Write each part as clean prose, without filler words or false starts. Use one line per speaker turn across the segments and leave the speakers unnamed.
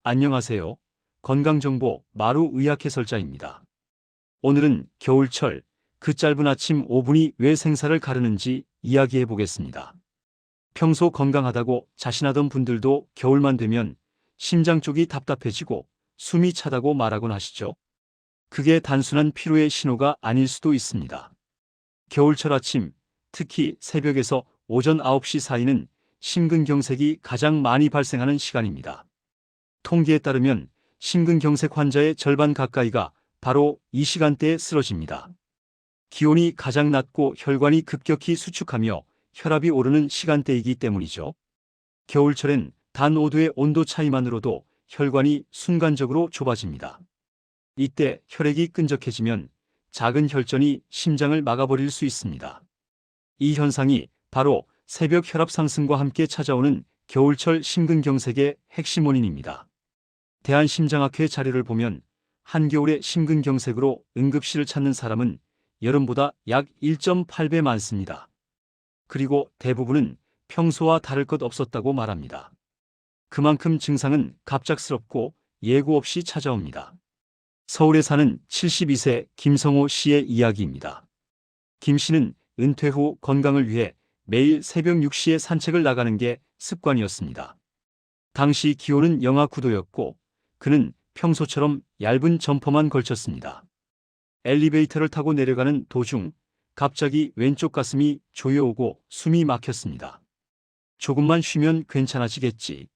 안녕하세요. 건강정보 마루 의학 해설자입니다. 오늘은 겨울철, 그 짧은 아침 5분이 왜 생사를 가르는지 이야기해 보겠습니다. 평소 건강하다고 자신하던 분들도 겨울만 되면 심장 쪽이 답답해지고 숨이 차다고 말하곤 하시죠. 그게 단순한 피로의 신호가 아닐 수도 있습니다. 겨울철 아침, 특히 새벽에서 오전 9시 사이는 심근경색이 가장 많이 발생하는 시간입니다. 통계에 따르면 심근경색 환자의 절반 가까이가 바로 이 시간대에 쓰러집니다. 기온이 가장 낮고 혈관이 급격히 수축하며 혈압이 오르는 시간대이기 때문이죠. 겨울철엔 단 5도의 온도 차이만으로도 혈관이 순간적으로 좁아집니다. 이때 혈액이 끈적해지면 작은 혈전이 심장을 막아버릴 수 있습니다. 이 현상이 바로 새벽 혈압 상승과 함께 찾아오는 겨울철 심근경색의 핵심 원인입니다. 대한심장학회 자료를 보면 한겨울에 심근경색으로 응급실을 찾는 사람은 여름보다 약 1.8배 많습니다. 그리고 대부분은 평소와 다를 것 없었다고 말합니다. 그만큼 증상은 갑작스럽고 예고 없이 찾아옵니다. 서울에 사는 72세 김성호 씨의 이야기입니다. 김 씨는 은퇴 후 건강을 위해 매일 새벽 6시에 산책을 나가는 게 습관이었습니다. 당시 기온은 영하 9도였고 그는 평소처럼 얇은 점퍼만 걸쳤습니다. 엘리베이터를 타고 내려가는 도중 갑자기 왼쪽 가슴이 조여오고 숨이 막혔습니다. 조금만 쉬면 괜찮아지겠지.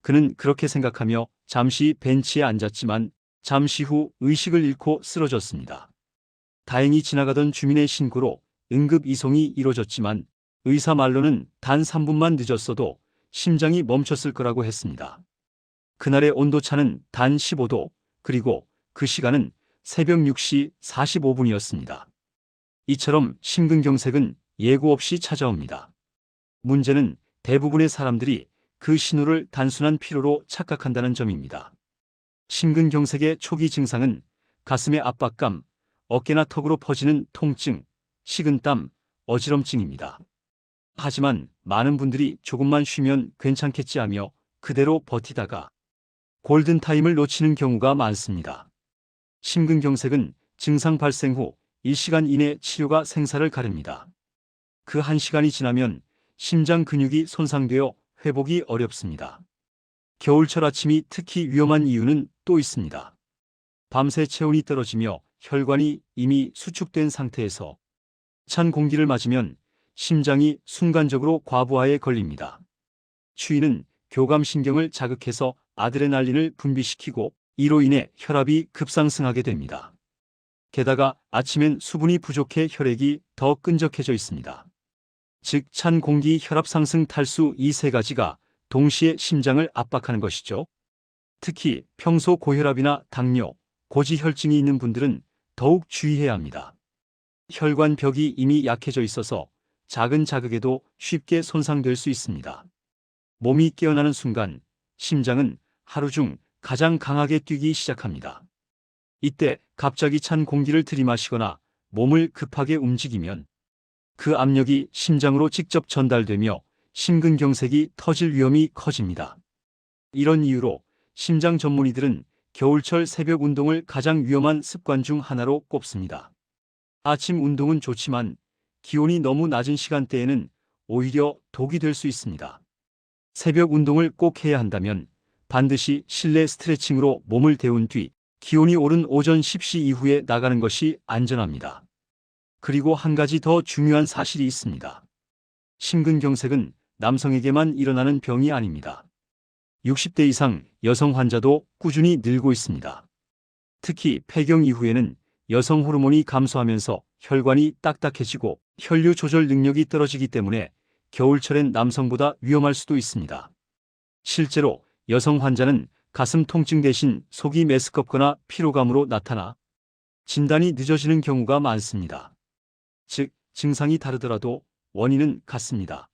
그는 그렇게 생각하며 잠시 벤치에 앉았지만 잠시 후 의식을 잃고 쓰러졌습니다. 다행히 지나가던 주민의 신고로 응급 이송이 이루어졌지만 의사 말로는 단 3분만 늦었어도 심장이 멈췄을 거라고 했습니다. 그날의 온도차는 단 15도, 그리고 그 시간은 새벽 6시 45분이었습니다. 이처럼 심근경색은 예고 없이 찾아옵니다. 문제는 대부분의 사람들이 그 신호를 단순한 피로로 착각한다는 점입니다. 심근경색의 초기 증상은 가슴의 압박감, 어깨나 턱으로 퍼지는 통증, 식은땀, 어지럼증입니다. 하지만 많은 분들이 조금만 쉬면 괜찮겠지 하며 그대로 버티다가 골든타임을 놓치는 경우가 많습니다. 심근경색은 증상 발생 후 1시간 이내 치료가 생사를 가릅니다. 그 1시간이 지나면 심장 근육이 손상되어 회복이 어렵습니다. 겨울철 아침이 특히 위험한 이유는 또 있습니다. 밤새 체온이 떨어지며 혈관이 이미 수축된 상태에서 찬 공기를 맞으면 심장이 순간적으로 과부하에 걸립니다. 추위는 교감신경을 자극해서 아드레날린을 분비시키고 이로 인해 혈압이 급상승하게 됩니다. 게다가 아침엔 수분이 부족해 혈액이 더 끈적해져 있습니다. 즉 찬 공기, 혈압 상승, 탈수, 이 세 가지가 동시에 심장을 압박하는 것이죠. 특히 평소 고혈압이나 당뇨, 고지혈증이 있는 분들은 더욱 주의해야 합니다. 혈관 벽이 이미 약해져 있어서 작은 자극에도 쉽게 손상될 수 있습니다. 몸이 깨어나는 순간 심장은 하루 중 가장 강하게 뛰기 시작합니다. 이때 갑자기 찬 공기를 들이마시거나 몸을 급하게 움직이면 그 압력이 심장으로 직접 전달되며 심근경색이 터질 위험이 커집니다. 이런 이유로 심장 전문의들은 겨울철 새벽 운동을 가장 위험한 습관 중 하나로 꼽습니다. 아침 운동은 좋지만 기온이 너무 낮은 시간대에는 오히려 독이 될 수 있습니다. 새벽 운동을 꼭 해야 한다면 반드시 실내 스트레칭으로 몸을 데운 뒤 기온이 오른 오전 10시 이후에 나가는 것이 안전합니다. 그리고 한 가지 더 중요한 사실이 있습니다. 심근경색은 남성에게만 일어나는 병이 아닙니다. 60대 이상 여성 환자도 꾸준히 늘고 있습니다. 특히 폐경 이후에는 여성 호르몬이 감소하면서 혈관이 딱딱해지고 혈류 조절 능력이 떨어지기 때문에 겨울철엔 남성보다 위험할 수도 있습니다. 실제로 여성 환자는 가슴 통증 대신 속이 메스껍거나 피로감으로 나타나 진단이 늦어지는 경우가 많습니다. 즉, 증상이 다르더라도 원인은 같습니다.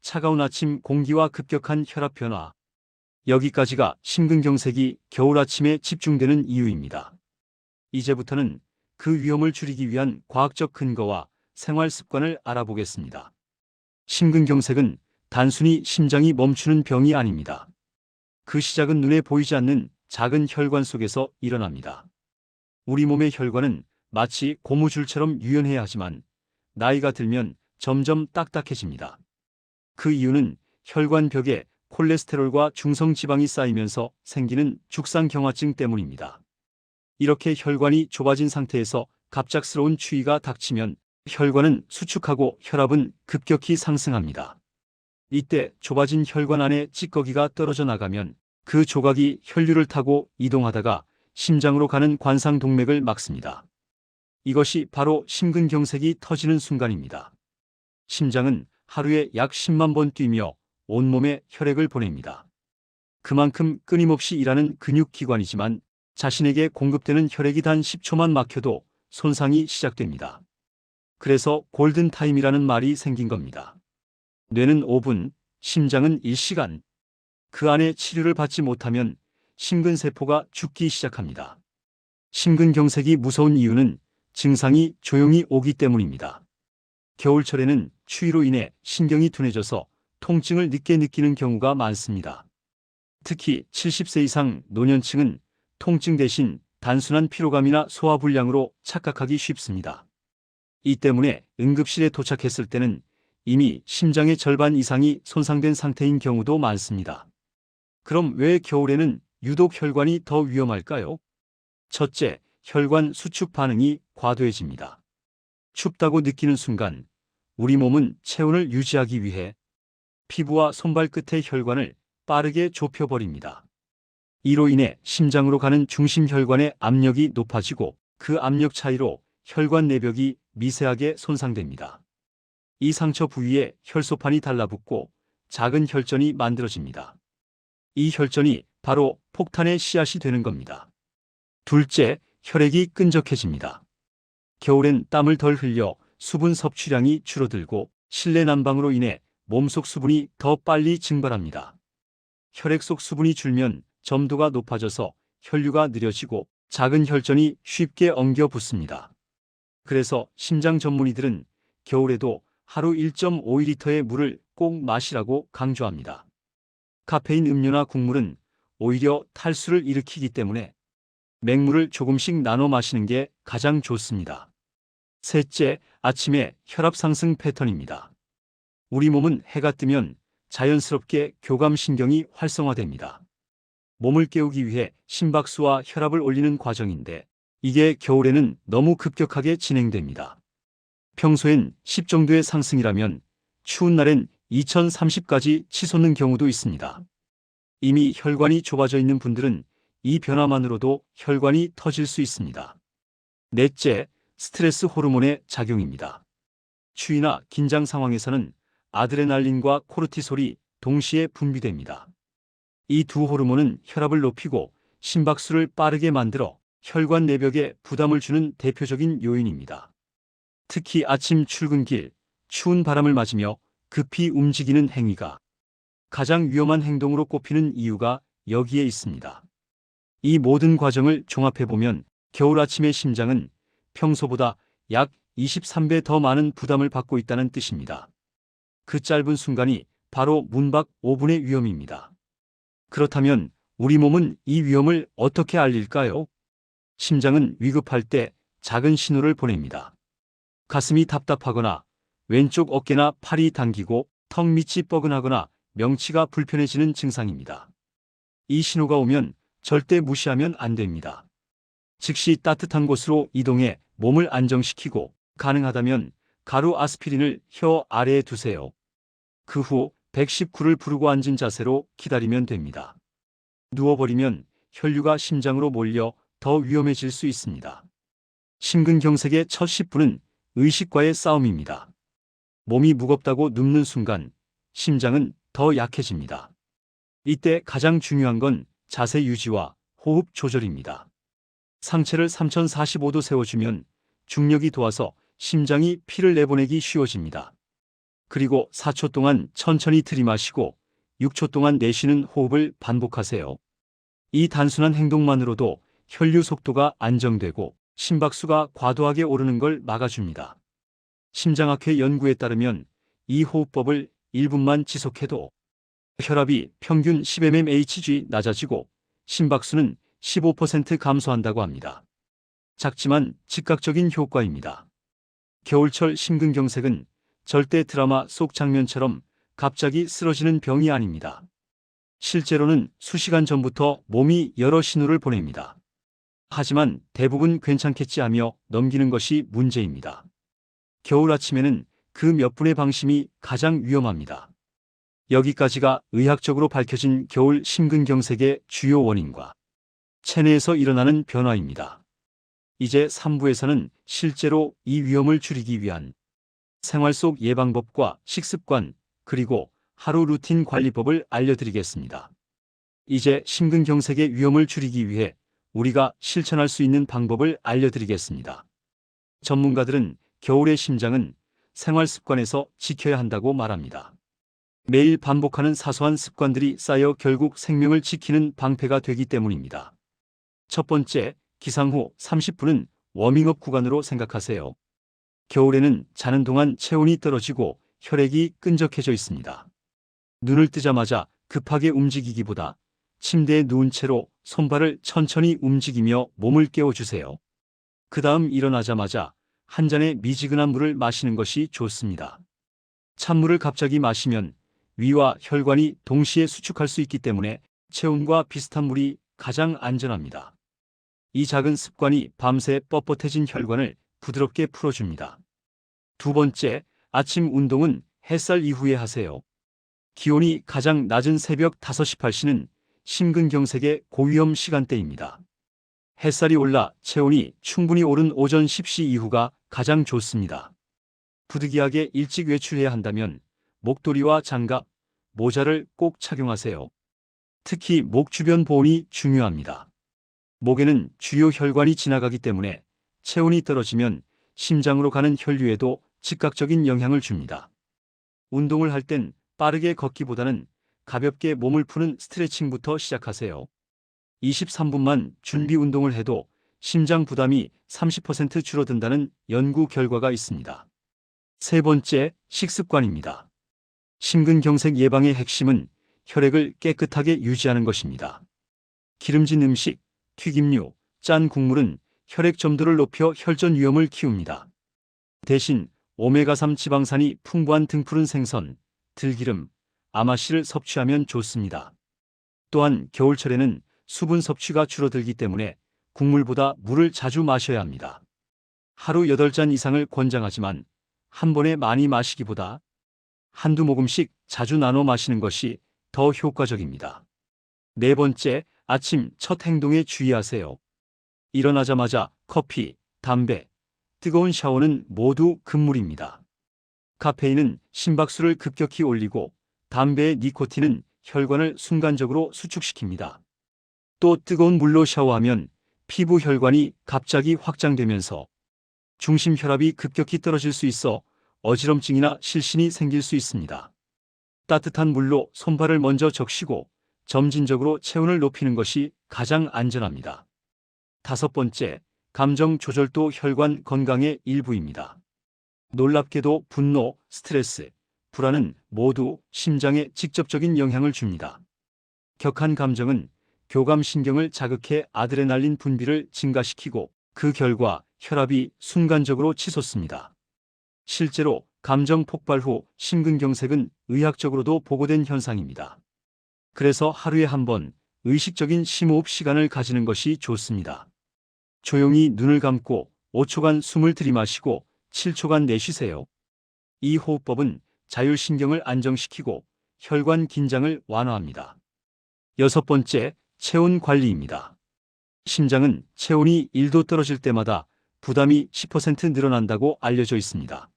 차가운 아침 공기와 급격한 혈압 변화. 여기까지가 심근경색이 겨울 아침에 집중되는 이유입니다. 이제부터는 그 위험을 줄이기 위한 과학적 근거와 생활 습관을 알아보겠습니다. 심근경색은 단순히 심장이 멈추는 병이 아닙니다. 그 시작은 눈에 보이지 않는 작은 혈관 속에서 일어납니다. 우리 몸의 혈관은 마치 고무줄처럼 유연해야 하지만 나이가 들면 점점 딱딱해집니다. 그 이유는 혈관 벽에 콜레스테롤과 중성지방이 쌓이면서 생기는 죽상경화증 때문입니다. 이렇게 혈관이 좁아진 상태에서 갑작스러운 추위가 닥치면 혈관은 수축하고 혈압은 급격히 상승합니다. 이때 좁아진 혈관 안에 찌꺼기가 떨어져 나가면 그 조각이 혈류를 타고 이동하다가 심장으로 가는 관상동맥을 막습니다. 이것이 바로 심근경색이 터지는 순간입니다. 심장은 하루에 약 10만 번 뛰며 온몸에 혈액을 보냅니다. 그만큼 끊임없이 일하는 근육기관이지만 자신에게 공급되는 혈액이 단 10초만 막혀도 손상이 시작됩니다. 그래서 골든타임이라는 말이 생긴 겁니다. 뇌는 5분, 심장은 1시간. 그 안에 치료를 받지 못하면 심근세포가 죽기 시작합니다. 심근경색이 무서운 이유는 증상이 조용히 오기 때문입니다. 겨울철에는 추위로 인해 신경이 둔해져서 통증을 늦게 느끼는 경우가 많습니다. 특히 70세 이상 노년층은 통증 대신 단순한 피로감이나 소화불량으로 착각하기 쉽습니다. 이 때문에 응급실에 도착했을 때는 이미 심장의 절반 이상이 손상된 상태인 경우도 많습니다. 그럼 왜 겨울에는 유독 혈관이 더 위험할까요? 첫째, 혈관 수축 반응이 과도해집니다. 춥다고 느끼는 순간 우리 몸은 체온을 유지하기 위해 피부와 손발 끝의 혈관을 빠르게 좁혀버립니다. 이로 인해 심장으로 가는 중심혈관의 압력이 높아지고 그 압력 차이로 혈관 내벽이 미세하게 손상됩니다. 이 상처 부위에 혈소판이 달라붙고 작은 혈전이 만들어집니다. 이 혈전이 바로 폭탄의 씨앗이 되는 겁니다. 둘째, 혈액이 끈적해집니다. 겨울엔 땀을 덜 흘려 수분 섭취량이 줄어들고 실내 난방으로 인해 몸속 수분이 더 빨리 증발합니다. 혈액 속 수분이 줄면 점도가 높아져서 혈류가 느려지고 작은 혈전이 쉽게 엉겨 붙습니다. 그래서 심장 전문의들은 겨울에도 하루 1.5리터의 물을 꼭 마시라고 강조합니다. 카페인 음료나 국물은 오히려 탈수를 일으키기 때문에 맹물을 조금씩 나눠 마시는 게 가장 좋습니다. 셋째, 아침에 혈압 상승 패턴입니다. 우리 몸은 해가 뜨면 자연스럽게 교감신경이 활성화됩니다. 몸을 깨우기 위해 심박수와 혈압을 올리는 과정인데 이게 겨울에는 너무 급격하게 진행됩니다. 평소엔 10 정도의 상승이라면 추운 날엔 2030까지 치솟는 경우도 있습니다. 이미 혈관이 좁아져 있는 분들은 이 변화만으로도 혈관이 터질 수 있습니다. 넷째, 스트레스 호르몬의 작용입니다. 추위나 긴장 상황에서는 아드레날린과 코르티솔이 동시에 분비됩니다. 이 두 호르몬은 혈압을 높이고 심박수를 빠르게 만들어 혈관 내벽에 부담을 주는 대표적인 요인입니다. 특히 아침 출근길, 추운 바람을 맞으며 급히 움직이는 행위가 가장 위험한 행동으로 꼽히는 이유가 여기에 있습니다. 이 모든 과정을 종합해보면 겨울 아침의 심장은 평소보다 약 23배 더 많은 부담을 받고 있다는 뜻입니다. 그 짧은 순간이 바로 문박 5분의 위험입니다. 그렇다면 우리 몸은 이 위험을 어떻게 알릴까요? 심장은 위급할 때 작은 신호를 보냅니다. 가슴이 답답하거나 왼쪽 어깨나 팔이 당기고 턱 밑이 뻐근하거나 명치가 불편해지는 증상입니다. 이 신호가 오면 절대 무시하면 안 됩니다. 즉시 따뜻한 곳으로 이동해 몸을 안정시키고 가능하다면 가루 아스피린을 혀 아래에 두세요. 그 후 119를 부르고 앉은 자세로 기다리면 됩니다. 누워버리면 혈류가 심장으로 몰려 더 위험해질 수 있습니다. 심근경색의 첫 10분은 의식과의 싸움입니다. 몸이 무겁다고 눕는 순간 심장은 더 약해집니다. 이때 가장 중요한 건 자세 유지와 호흡 조절입니다. 상체를 3045도 세워주면 중력이 도와서 심장이 피를 내보내기 쉬워집니다. 그리고 4초 동안 천천히 들이마시고 6초 동안 내쉬는 호흡을 반복하세요. 이 단순한 행동만으로도 혈류 속도가 안정되고 심박수가 과도하게 오르는 걸 막아줍니다. 심장학회 연구에 따르면 이 호흡법을 1분만 지속해도 혈압이 평균 10mmHg 낮아지고 심박수는 15% 감소한다고 합니다. 작지만 즉각적인 효과입니다. 겨울철 심근경색은 절대 드라마 속 장면처럼 갑자기 쓰러지는 병이 아닙니다. 실제로는 수시간 전부터 몸이 여러 신호를 보냅니다. 하지만 대부분 괜찮겠지 하며 넘기는 것이 문제입니다. 겨울 아침에는 그 몇 분의 방심이 가장 위험합니다. 여기까지가 의학적으로 밝혀진 겨울 심근경색의 주요 원인과 체내에서 일어나는 변화입니다. 이제 3부에서는 실제로 이 위험을 줄이기 위한 생활 속 예방법과 식습관, 그리고 하루 루틴 관리법을 알려드리겠습니다. 이제 심근경색의 위험을 줄이기 위해 우리가 실천할 수 있는 방법을 알려드리겠습니다. 전문가들은 겨울의 심장은 생활 습관에서 지켜야 한다고 말합니다. 매일 반복하는 사소한 습관들이 쌓여 결국 생명을 지키는 방패가 되기 때문입니다. 첫 번째, 기상 후 30분은 워밍업 구간으로 생각하세요. 겨울에는 자는 동안 체온이 떨어지고 혈액이 끈적해져 있습니다. 눈을 뜨자마자 급하게 움직이기보다 침대에 누운 채로 손발을 천천히 움직이며 몸을 깨워주세요. 그 다음 일어나자마자 한 잔의 미지근한 물을 마시는 것이 좋습니다. 찬물을 갑자기 마시면 위와 혈관이 동시에 수축할 수 있기 때문에 체온과 비슷한 물이 가장 안전합니다. 이 작은 습관이 밤새 뻣뻣해진 혈관을 부드럽게 풀어줍니다. 두 번째, 아침 운동은 햇살 이후에 하세요. 기온이 가장 낮은 새벽 5시 8시는 심근경색의 고위험 시간대입니다. 햇살이 올라 체온이 충분히 오른 오전 10시 이후가 가장 좋습니다. 부득이하게 일찍 외출해야 한다면 목도리와 장갑, 모자를 꼭 착용하세요. 특히 목 주변 보온이 중요합니다. 목에는 주요 혈관이 지나가기 때문에 체온이 떨어지면 심장으로 가는 혈류에도 즉각적인 영향을 줍니다. 운동을 할 땐 빠르게 걷기보다는 가볍게 몸을 푸는 스트레칭부터 시작하세요. 23분만 준비 운동을 해도 심장 부담이 30% 줄어든다는 연구 결과가 있습니다. 세 번째, 식습관입니다. 심근경색 예방의 핵심은 혈액을 깨끗하게 유지하는 것입니다. 기름진 음식, 튀김류, 짠 국물은 혈액 점도를 높여 혈전 위험을 키웁니다. 대신 오메가3 지방산이 풍부한 등푸른 생선, 들기름, 아마씨를 섭취하면 좋습니다. 또한 겨울철에는 수분 섭취가 줄어들기 때문에 국물보다 물을 자주 마셔야 합니다. 하루 8잔 이상을 권장하지만 한 번에 많이 마시기보다 한두 모금씩 자주 나눠 마시는 것이 더 효과적입니다. 네 번째, 아침 첫 행동에 주의하세요. 일어나자마자 커피, 담배, 뜨거운 샤워는 모두 금물입니다. 카페인은 심박수를 급격히 올리고 담배의 니코틴은 혈관을 순간적으로 수축시킵니다. 또 뜨거운 물로 샤워하면 피부 혈관이 갑자기 확장되면서 중심 혈압이 급격히 떨어질 수 있어 어지럼증이나 실신이 생길 수 있습니다. 따뜻한 물로 손발을 먼저 적시고 점진적으로 체온을 높이는 것이 가장 안전합니다. 다섯 번째, 감정 조절도 혈관 건강의 일부입니다. 놀랍게도 분노, 스트레스, 불안은 모두 심장에 직접적인 영향을 줍니다. 격한 감정은 교감신경을 자극해 아드레날린 분비를 증가시키고 그 결과 혈압이 순간적으로 치솟습니다. 실제로 감정 폭발 후 심근경색은 의학적으로도 보고된 현상입니다. 그래서 하루에 한 번 의식적인 심호흡 시간을 가지는 것이 좋습니다. 조용히 눈을 감고 5초간 숨을 들이마시고 7초간 내쉬세요. 이 호흡법은 자율신경을 안정시키고 혈관 긴장을 완화합니다. 여섯 번째, 체온 관리입니다. 심장은 체온이 1도 떨어질 때마다 부담이 10% 늘어난다고 알려져 있습니다.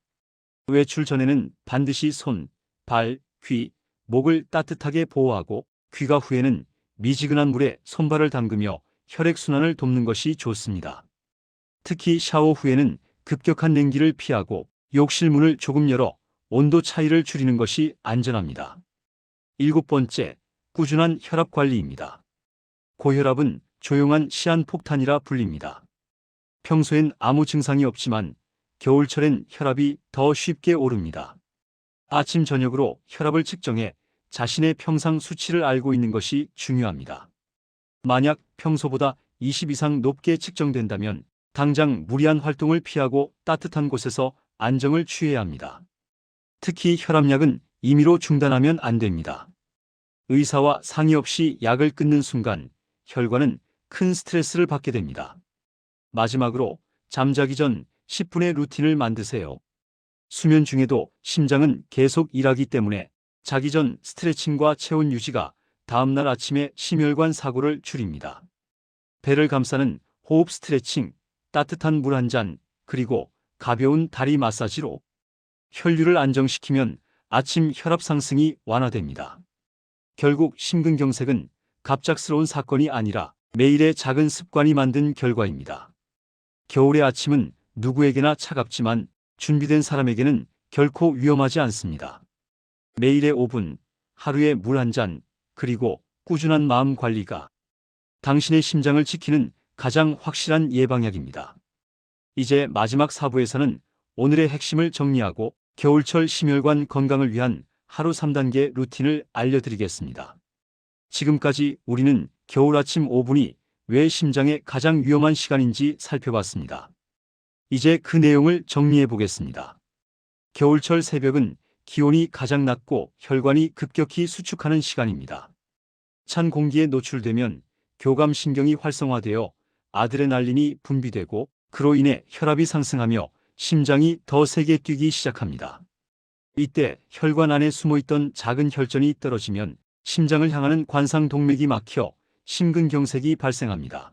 외출 전에는 반드시 손, 발, 귀, 목을 따뜻하게 보호하고 귀가 후에는 미지근한 물에 손발을 담그며 혈액순환을 돕는 것이 좋습니다. 특히 샤워 후에는 급격한 냉기를 피하고 욕실 문을 조금 열어 온도 차이를 줄이는 것이 안전합니다. 일곱 번째, 꾸준한 혈압 관리입니다. 고혈압은 조용한 시한폭탄이라 불립니다. 평소엔 아무 증상이 없지만 겨울철엔 혈압이 더 쉽게 오릅니다. 아침 저녁으로 혈압을 측정해 자신의 평상 수치를 알고 있는 것이 중요합니다. 만약 평소보다 20 이상 높게 측정된다면 당장 무리한 활동을 피하고 따뜻한 곳에서 안정을 취해야 합니다. 특히 혈압약은 임의로 중단하면 안 됩니다. 의사와 상의 없이 약을 끊는 순간 혈관은 큰 스트레스를 받게 됩니다. 마지막으로 잠자기 전 10분의 루틴을 만드세요. 수면 중에도 심장은 계속 일하기 때문에 자기 전 스트레칭과 체온 유지가 다음날 아침에 심혈관 사고를 줄입니다. 배를 감싸는 호흡 스트레칭, 따뜻한 물 한 잔, 그리고 가벼운 다리 마사지로 혈류를 안정시키면 아침 혈압 상승이 완화됩니다. 결국 심근경색은 갑작스러운 사건이 아니라 매일의 작은 습관이 만든 결과입니다. 겨울의 아침은 누구에게나 차갑지만 준비된 사람에게는 결코 위험하지 않습니다. 매일의 5분, 하루에 물 한 잔, 그리고 꾸준한 마음 관리가 당신의 심장을 지키는 가장 확실한 예방약입니다. 이제 마지막 4부에서는 오늘의 핵심을 정리하고 겨울철 심혈관 건강을 위한 하루 3단계 루틴을 알려드리겠습니다. 지금까지 우리는 겨울 아침 5분이 왜 심장에 가장 위험한 시간인지 살펴봤습니다. 이제 그 내용을 정리해 보겠습니다. 겨울철 새벽은 기온이 가장 낮고 혈관이 급격히 수축하는 시간입니다. 찬 공기에 노출되면 교감신경이 활성화되어 아드레날린이 분비되고 그로 인해 혈압이 상승하며 심장이 더 세게 뛰기 시작합니다. 이때 혈관 안에 숨어있던 작은 혈전이 떨어지면 심장을 향하는 관상동맥이 막혀 심근경색이 발생합니다.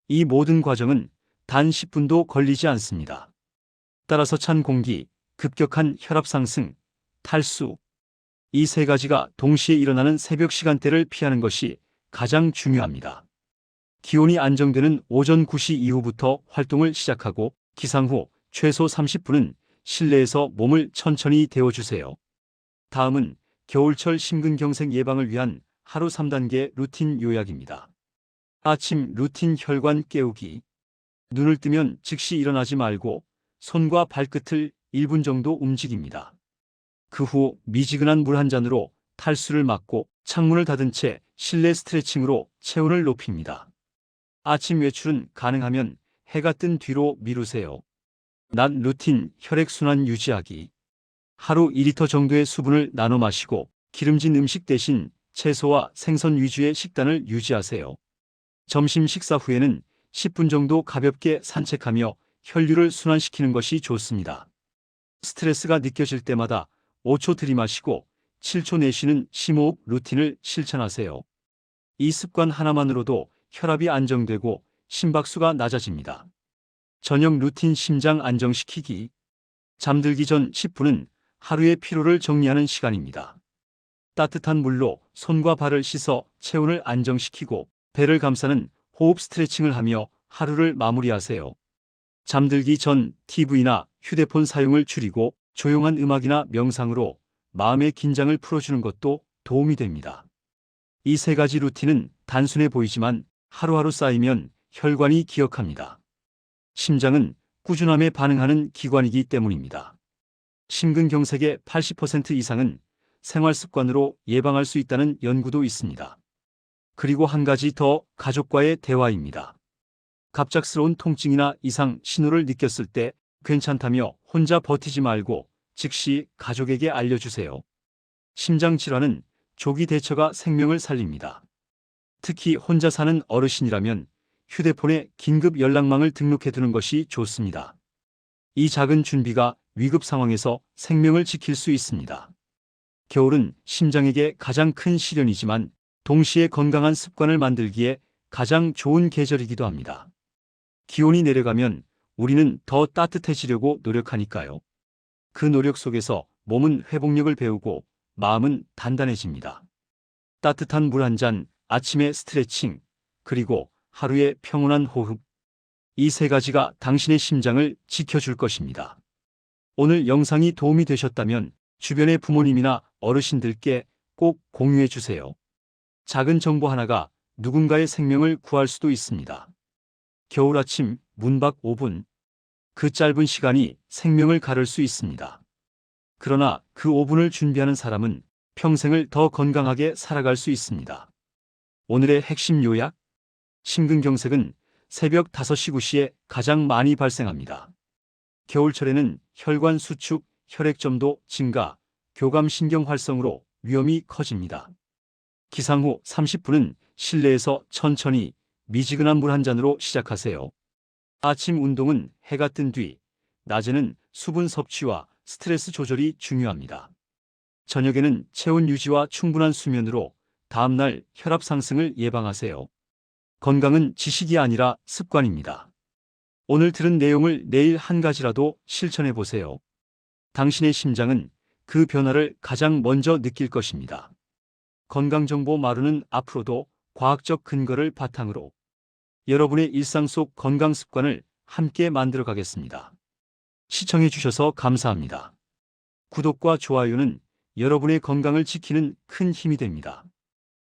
이 모든 과정은 단 10분도 걸리지 않습니다. 따라서 찬 공기, 급격한 혈압 상승, 탈수, 이 세 가지가 동시에 일어나는 새벽 시간대를 피하는 것이 가장 중요합니다. 기온이 안정되는 오전 9시 이후부터 활동을 시작하고 기상 후 최소 30분은 실내에서 몸을 천천히 데워주세요. 다음은 겨울철 심근경색 예방을 위한 하루 3단계 루틴 요약입니다. 아침 루틴 혈관 깨우기. 눈을 뜨면 즉시 일어나지 말고 손과 발끝을 1분 정도 움직입니다. 그 후 미지근한 물 한 잔으로 탈수를 막고 창문을 닫은 채 실내 스트레칭으로 체온을 높입니다. 아침 외출은 가능하면 해가 뜬 뒤로 미루세요. 낮 루틴 혈액순환 유지하기. 하루 2리터 정도의 수분을 나눠 마시고 기름진 음식 대신 채소와 생선 위주의 식단을 유지하세요. 점심 식사 후에는 10분 정도 가볍게 산책하며 혈류를 순환시키는 것이 좋습니다. 스트레스가 느껴질 때마다 5초 들이마시고 7초 내쉬는 심호흡 루틴을 실천하세요. 이 습관 하나만으로도 혈압이 안정되고 심박수가 낮아집니다. 저녁 루틴 심장 안정시키기. 잠들기 전 10분은 하루의 피로를 정리하는 시간입니다. 따뜻한 물로 손과 발을 씻어 체온을 안정시키고 배를 감싸는 호흡 스트레칭을 하며 하루를 마무리하세요. 잠들기 전 TV나 휴대폰 사용을 줄이고 조용한 음악이나 명상으로 마음의 긴장을 풀어주는 것도 도움이 됩니다. 이 세 가지 루틴은 단순해 보이지만 하루하루 쌓이면 혈관이 기억합니다. 심장은 꾸준함에 반응하는 기관이기 때문입니다. 심근경색의 80% 이상은 생활 습관으로 예방할 수 있다는 연구도 있습니다. 그리고 한 가지 더, 가족과의 대화입니다. 갑작스러운 통증이나 이상 신호를 느꼈을 때 괜찮다며 혼자 버티지 말고 즉시 가족에게 알려주세요. 심장 질환은 조기 대처가 생명을 살립니다. 특히 혼자 사는 어르신이라면 휴대폰에 긴급 연락망을 등록해두는 것이 좋습니다. 이 작은 준비가 위급 상황에서 생명을 지킬 수 있습니다. 겨울은 심장에게 가장 큰 시련이지만 동시에 건강한 습관을 만들기에 가장 좋은 계절이기도 합니다. 기온이 내려가면 우리는 더 따뜻해지려고 노력하니까요. 그 노력 속에서 몸은 회복력을 배우고 마음은 단단해집니다. 따뜻한 물 한 잔, 아침에 스트레칭, 그리고 하루의 평온한 호흡. 이 세 가지가 당신의 심장을 지켜줄 것입니다. 오늘 영상이 도움이 되셨다면 주변의 부모님이나 어르신들께 꼭 공유해 주세요. 작은 정보 하나가 누군가의 생명을 구할 수도 있습니다. 겨울 아침 문 밖 5분. 그 짧은 시간이 생명을 가를 수 있습니다. 그러나 그 5분을 준비하는 사람은 평생을 더 건강하게 살아갈 수 있습니다. 오늘의 핵심 요약: 심근경색은 새벽 5시 9시에 가장 많이 발생합니다. 겨울철에는 혈관 수축, 혈액점도 증가, 교감신경 활성으로 위험이 커집니다. 기상 후 30분은 실내에서 천천히 미지근한 물 한 잔으로 시작하세요. 아침 운동은 해가 뜬 뒤, 낮에는 수분 섭취와 스트레스 조절이 중요합니다. 저녁에는 체온 유지와 충분한 수면으로 다음날 혈압 상승을 예방하세요. 건강은 지식이 아니라 습관입니다. 오늘 들은 내용을 내일 한 가지라도 실천해 보세요. 당신의 심장은 그 변화를 가장 먼저 느낄 것입니다. 건강정보 마루는 앞으로도 과학적 근거를 바탕으로 여러분의 일상 속 건강 습관을 함께 만들어 가겠습니다. 시청해 주셔서 감사합니다. 구독과 좋아요는 여러분의 건강을 지키는 큰 힘이 됩니다.